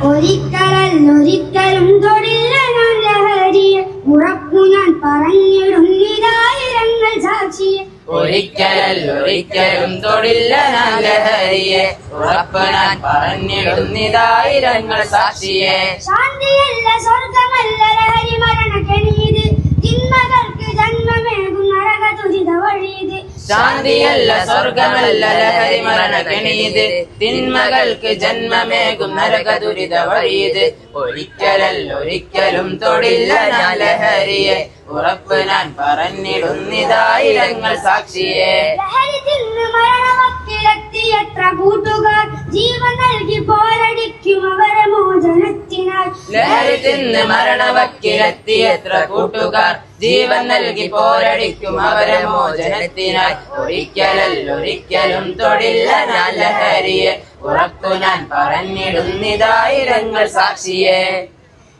ഒരിക്കലും തൊടില്ല ഞാൻ ലഹരിയെ, ഉറപ്പു ഞാൻ പറഞ്ഞിടുന്നിതായിരങ്ങൾ സാക്ഷിയെ. ഒരിക്കലും തൊടില്ല ഞാൻ ലഹരിയെ, ഉറപ്പ് ഞാൻ പറഞ്ഞിടുന്നിതായിരങ്ങൾ സാക്ഷിയെ. ശാന്തിയല്ല സ്വർഗമല്ല ലഹരി മരണക്കെണീത്, തിന്മകൾക്ക് ജന്മമേകും നരക ദുരിത വഴിയത്. ശാന്തിയല്ല സ്വർഗമല്ല ലഹരി മരണക്കെണീത്, തിന്മകൾക്ക് ജന്മമേകും നരക ദുരിത വഴിയത്. ഒരിക്കലും തൊടില്ല ഞാൻ ലഹരിയെ, ഉറപ്പ് ഞാൻ പറഞ്ഞിടുന്നിതായിരങ്ങൾ സാക്ഷിയെ. ലഹരി തിന്ന് മരണവക്കിലെത്തി എത്ര കൂട്ടുകാർ, ജീവൻ നൽകി പോരടിക്കും അവരെ മോചനത്തിനായി. ലഹരി തിന്ന് മരണവക്കിലെത്തി എത്ര കൂട്ടുകാർ, ജീവൻ നൽകി പോരടിക്കും അവരെ മോചനത്തിനായി. ഒരിക്കലും തൊടില്ല ഞാൻ ലഹരിയെ, ഉറപ്പു ഞാൻ പറഞ്ഞിടുന്നിതായിരങ്ങൾ സാക്ഷിയെ.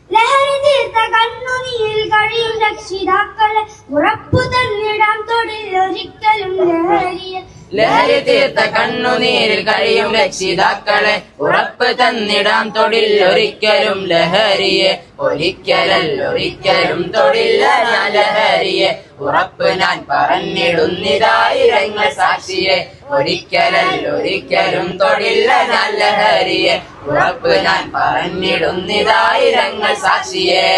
ലഹരി തീർത്ത കണ്ണുനീരിൽ കഴിയും രക്ഷിതാക്കളെ, ഉറപ്പു തന്നിടാം തൊടില്ലൊരിക്കലും ലഹരിയെ. ലഹരി തീർത്ത കണ്ണുനീരിൽ കഴിയും രക്ഷിതാക്കളെ, ഉറപ്പ് തന്നിടാം തൊടില്ലൊരിക്കലും ലഹരിയെ. ഒരിക്കലും തൊടില്ല ഞാൻ ലഹരിയെ, ഉറപ്പ് ഞാൻ പറഞ്ഞിടുന്നിതായിരങ്ങൾ സാക്ഷിയെ. ഒരിക്കലും തൊടില്ല ഞാൻ ലഹരിയെ, ഉറപ്പ് ഞാൻ പറഞ്ഞിടുന്നിതായിരങ്ങൾ സാക്ഷിയെ.